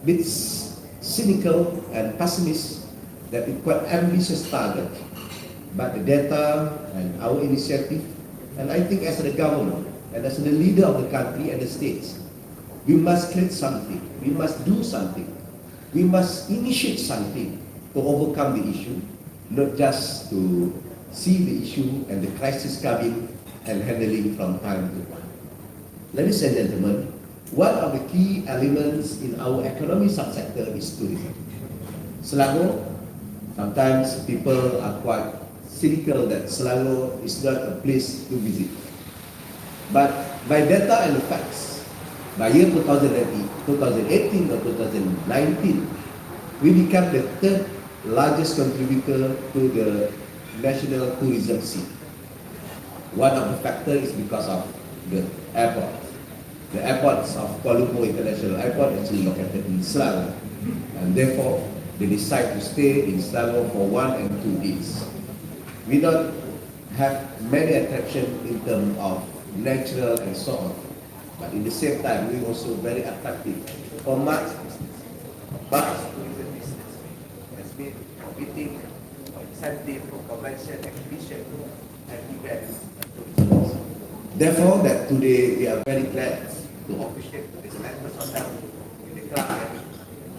bit cynical and pessimist that it's quite ambitious target, but the data and our initiative, and I think as the government and as the leader of the country and the states, we must create something, we must do something, we must initiate something to overcome the issue, not just to see the issue and the crisis coming and handling from time to time. Ladies and gentlemen, one of the key elements in our economic subsector is tourism. Selangor, sometimes people are quite cynical that Selangor is not a place to visit. But by data and facts, by year 2018 or 2019, we become the third largest contributor to the national tourism scene. One of the factors is because of the airport. The airports of Kuala Lumpur International Airport is actually located in Selangor, and therefore they decide to stay in Selangor for 1 and 2 days. We don't have many attractions in terms of natural and so on, but in the same time we also very attractive for much tourism business has been competing for incentive for convention, exhibition, and events. Therefore, that today we are very glad to appreciate this members of them in the club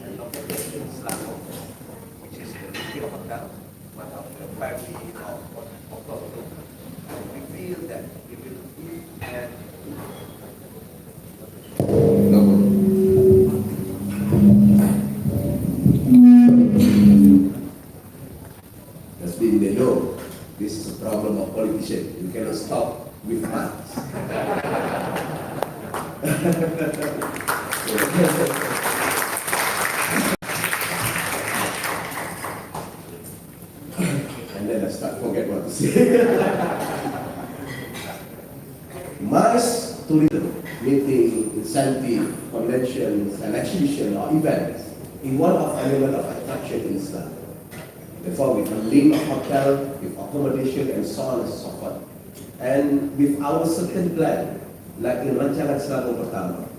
and located in Selangor, which is the Mercue Hotel, one of the family of Kuala Lumpur. And we feel that it will be and that's been the know. This is a problem of politicians. You cannot stop with funds. And then I start forget what to say. Mass tourism, meeting, incentive, conventions, and exhibition or events in one of element of attraction in Islam. Therefore, we can link a hotel with accommodation and so on and so forth. And with our certain plan, like in Rancangan Selangor Pertama.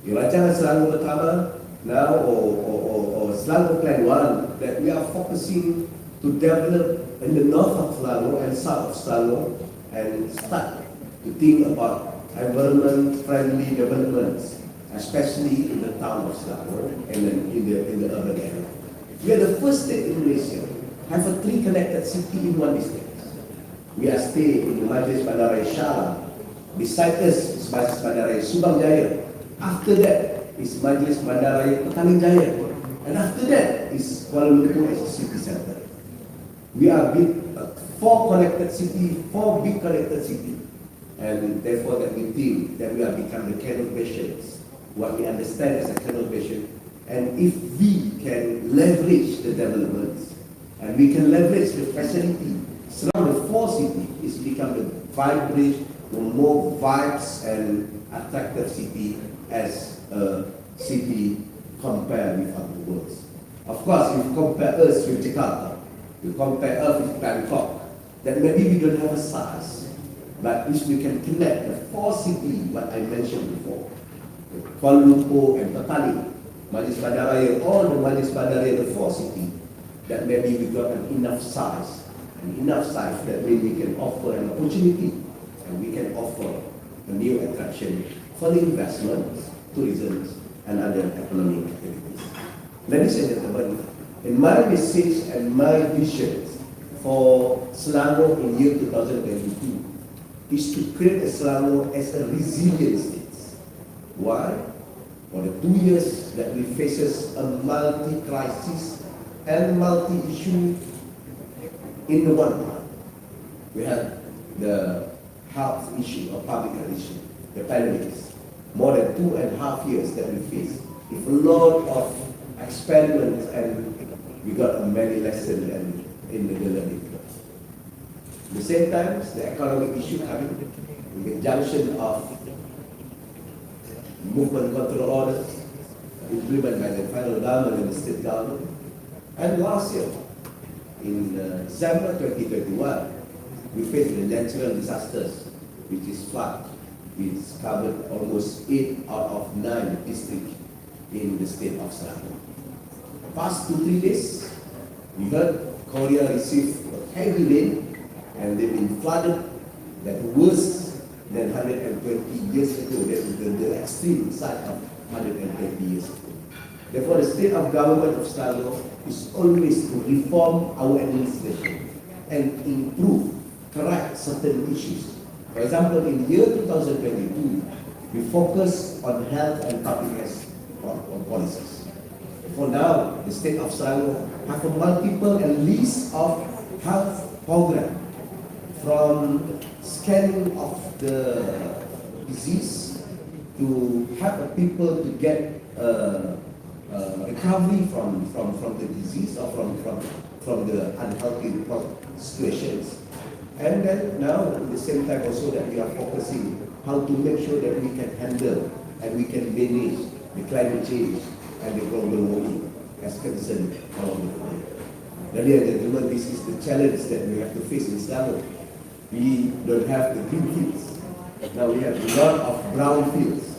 In Rancangan Selangor Pertama, now or Selangor Plan 1, that we are focusing to develop in the north of Selangor and south of Selangor and start to think about environment-friendly developments, especially in the town of Selangor and in the urban area. We are the first state in Malaysia have a 3 connected city in one district. We are staying in the Majlis Bandaraya Shah. Beside us is Majlis Bandaraya Subang Jaya. After that is Majlis Bandaraya Petaling Jaya. And after that is Kuala Lumpur as a city center. We are big, 4 connected city, 4 big connected city. And therefore that we think that we are becoming conurbations. What we understand as a conurbation. And if we can leverage the developments, and we can leverage the facility, surround the 4 cities, is become the vibrant, more vibes and attractive city as a city compared with other worlds. Of course, if you compare us with Jakarta, you compare us with Bangkok, then maybe we don't have a size. But if we can connect the 4 cities, what I mentioned before, Kuala Lumpur and Petaling, Majlis Bandaraya, all the Majlis Bandaraya, the 4 cities, that maybe we got an enough size. And enough size that means we can offer an opportunity and we can offer a new attraction for the investments, tourism, and other economic activities. Ladies and gentlemen, in my message and my vision for Selangor in year 2022 is to create a Selangor as a resilient state. Why? For the 2 years that we faces a multi-crisis and multi-issue in the one part. We have the health issue or public health issue, the pandemics. More than 2.5 years that we face. With a lot of experiments and we got many lessons in the learning curve. At the same time, the economic issue coming in conjunction of movement control orders implemented by the federal government and the state government. And last year, in December 2021, we faced the natural disasters, which is flood, which covered almost 8 out of 9 districts in the state of Selangor. The past 2-3 days, we heard Korea received a heavy rain and they've been flooded that worse than 120 years ago. That is the extreme side of 120 years ago. Therefore, the state of government of Selangor is always to reform our administration and improve, correct certain issues. For example, in the year 2022, we focus on health and public health policies. For now, the state of Selangor have a multiple and list of health program, from scanning of the disease to help people to get recovery from the disease or from the unhealthy situations. And then now at the same time also that we are focusing how to make sure that we can handle and we can manage the climate change and the global warming as concerned around the world. Ladies and gentlemen, this is the challenge that we have to face in Selangor. We don't have the green fields. Now we have a lot of brown fields.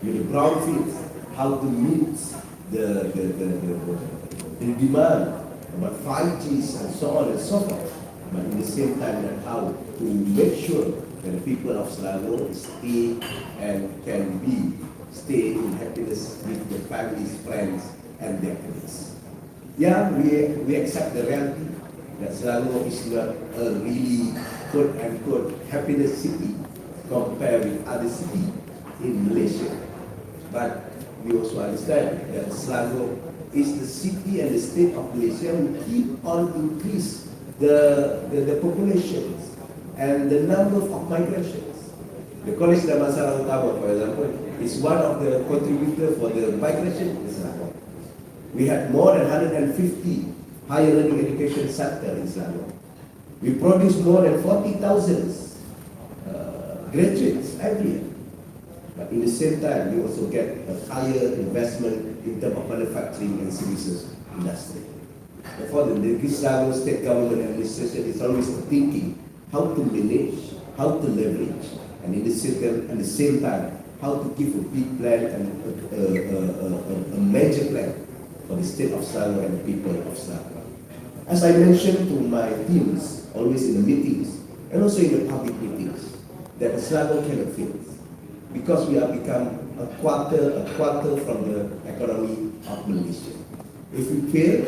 With the brown fields, how to meet the demand about 5Gs and so on and so forth. But at the same time, that how to make sure that the people of Selangor stay and can stay in happiness with their families, friends, and their colleagues. Yeah, we accept the reality that Selangor is not a really quote-unquote happiness city compared with other cities in Malaysia. But we also understand that Selangor is the city and the state of Malaysia who keep on increase the populations and the number of migrations. The College Damansara Utama, for example, is one of the contributors for the migration in Selangor. We had more than 150 higher learning education sector in Selangor. We produce more than 40,000 graduates every year. But in the same time, we also get a higher investment in terms of manufacturing and services industry. Therefore, the Selangor state government administration is always thinking how to manage, how to leverage, and in the same time, how to give a big plan and a major plan for the state of Selangor and the people of Selangor. As I mentioned to my teams, always in the meetings, and also in the public meetings, that Selangor cannot fail, because we have become a quarter from the economy of Malaysia. If we fail,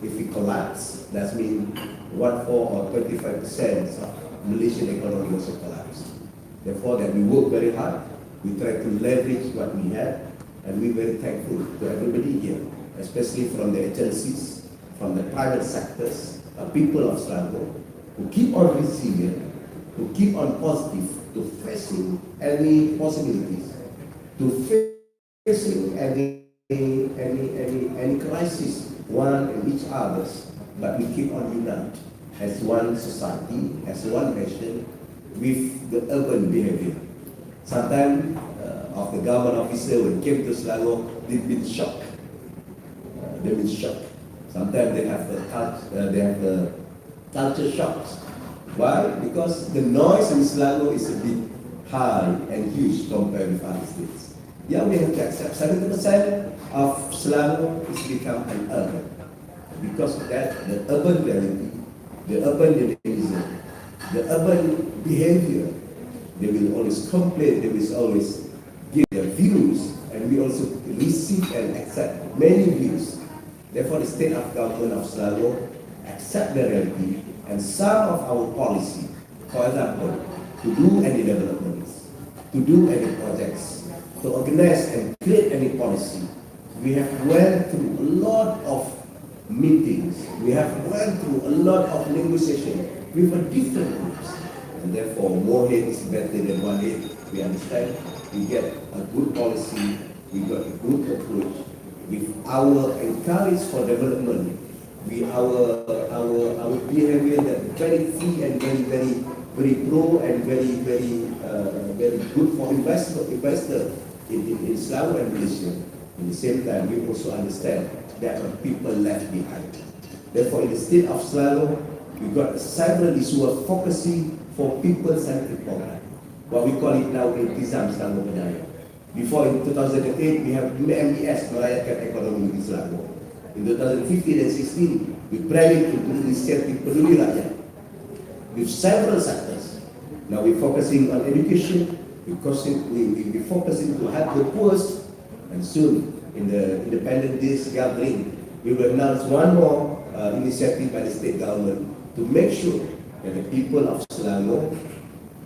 if we collapse, that means 1/4 or 25% of Malaysian economy also collapse. Therefore, that we work very hard, we try to leverage what we have, and we're very thankful to everybody here, especially from the agencies, from the private sectors, people of Selangor, who keep on resilient, who keep on positive, to facing any possibilities, to facing any crisis, one and each others, but we keep on united as one society, as one nation, with the urban behavior. Sometimes of the government officer when came to Selangor, they've been shocked. Sometimes they have culture shocks. Why? Because the noise in Selangor is a bit high and huge compared with other states. Yeah, we have to accept 70% of Selangor is become an urban. Because of that, the urban reality, the urban dynamism, the urban behavior, they will always complain, they will always give their views, and we also receive and accept many views. Therefore, the state of government of Selangor accept the reality, and some of our policy, for example, to do any developments, to do any projects, to organize and create any policy, we have went through a lot of meetings, we have went through a lot of negotiation with different groups, and therefore more head is better than one head. We understand, we get a good policy, we got a good approach, with our encourage for development, with our behavior that very free and very pro and very good for investor in Selangor and Malaysia. At the same time, we also understand that people left behind. Therefore, in the state of Selangor, we got several issues of focusing for people-centered program. What we call it now Intizam Selangor Berdaya. Before in 2008, we have MES, Merayakan Ekonomi di Selangor. In 2015 and 16, we planning to do initiative Peduli Rakyat with several sectors. Now we're focusing on education, we're focusing to help the poorest, and soon in the Independent Days gathering, we will announce one more initiative by the state government to make sure that the people of Selangor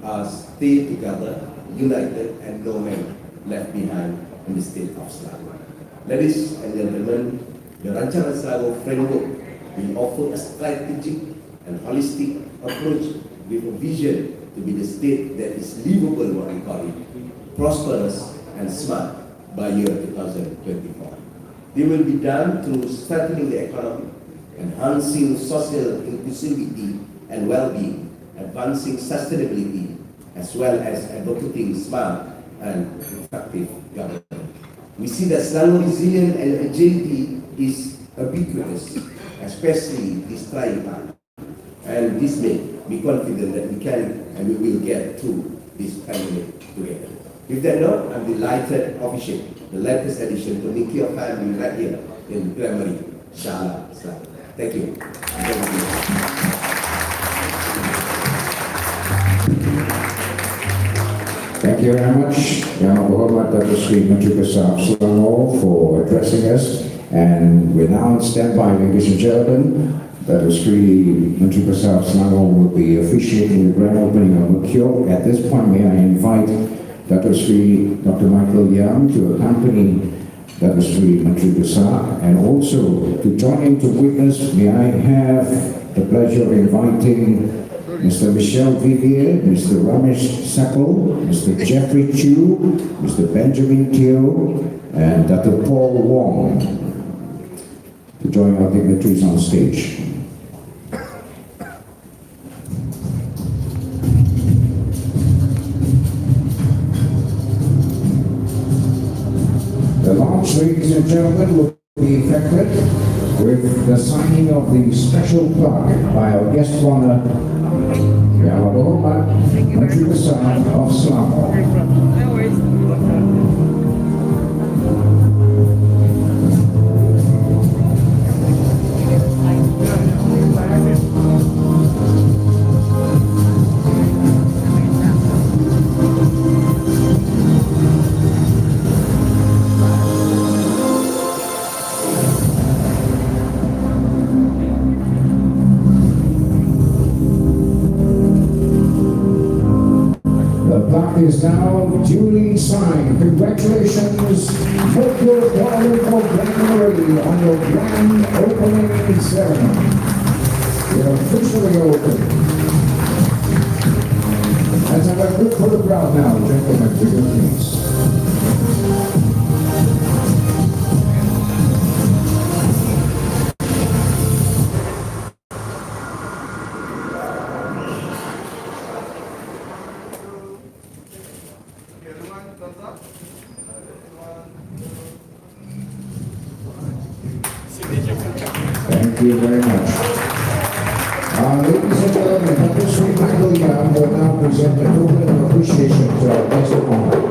are stay together, united, and no man left behind in the state of Selangor. Ladies and gentlemen, the Rancangan Selangor framework will offer a strategic and holistic approach with a vision to be the state that is livable, what we call it, prosperous and smart by year 2024. They will be done through strengthening the economy, enhancing social inclusivity and well-being, advancing sustainability, as well as advocating smart and effective government. We see that Selangor resilience and agility is ubiquitous, especially this trying time. And this may be confident that we can and we will get through this pandemic together. With that note, I'm delighted to officiate the latest edition to Mercue family right here in Primary Shala Selangor. Thank you. Thank you very much, Yang Berhormat Datuk Seri Menteri Besar Selangor, for addressing us. And we're now on standby, ladies and gentlemen. Datuk Seri Menteri Besar Selangor will be officiating the grand opening of Mercue. At this point, may I invite Datuk Seri Dr. Michael Yang to accompany Datuk Seri Menteri Besar, and also to join in to witness. May I have the pleasure of inviting Mr. Michel Vivier, Mr. Ramesh Sakal, Mr. Jeffrey Chu, Mr. Benjamin Teo, and Dr. Paul Wong to join our dignitaries on stage. The launch, ladies and gentlemen, will be effected with the signing of the special plaque by our guest honor, Yang Berhormat Menteri Besar of Selangor. Is now duly signed. Congratulations, Mercue Kuala Lumpur on your grand opening ceremony. You're officially open. Let's have a good photograph now, gentlemen, for your please. Thank you very much. Ladies and gentlemen, Dr. Sri Michael Yang will now present a token of appreciation to our guest of honor.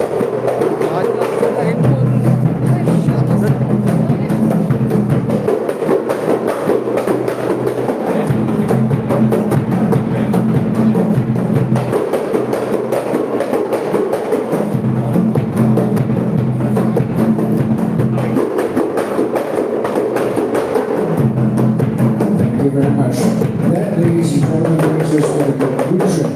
Thank you very much. That, ladies and gentlemen, brings us to the conclusion.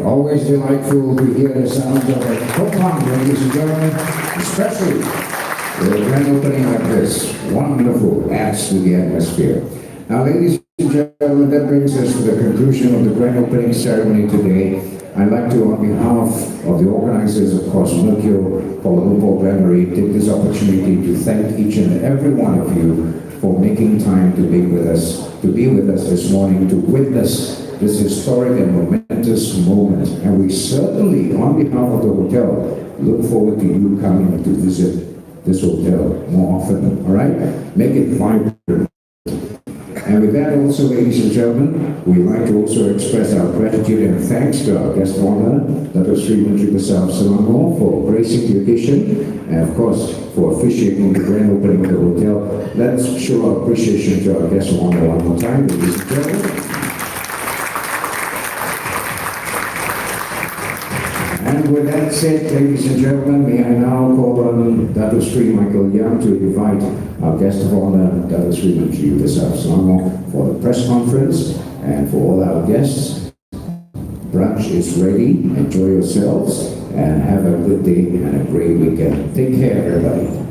Always delightful to hear the sounds of a profound, ladies and gentlemen, especially the grand opening like this. Wonderful, adds to the atmosphere. Now, ladies and gentlemen, that brings us to the conclusion of the grand opening ceremony today. I'd like to, on behalf of the organizers, of course, Mercue Kuala Lumpur Granary, take this opportunity to thank each and every one of you for making time to be with us this morning to witness this historic and momentous moment. And we certainly, on behalf of the hotel, look forward to you coming to visit this hotel more often, all right? Make it vibrant. And with that also, ladies and gentlemen, we'd like to also express our gratitude and thanks to our guest of honor, Dr. Sri Menteri Besar Selangor, for gracing the occasion, and of course, for officiating the grand opening of the hotel. Let's show our appreciation to our guest of honor one more time, ladies and gentlemen. And with that said, ladies and gentlemen, may I now call on Dr. Sri Michael Young to invite our guest of honor, Dr. Sri Mercue Kuala Lumpur, for the press conference. And for all our guests, brunch is ready. Enjoy yourselves and have a good day and a great weekend. Take care, everybody.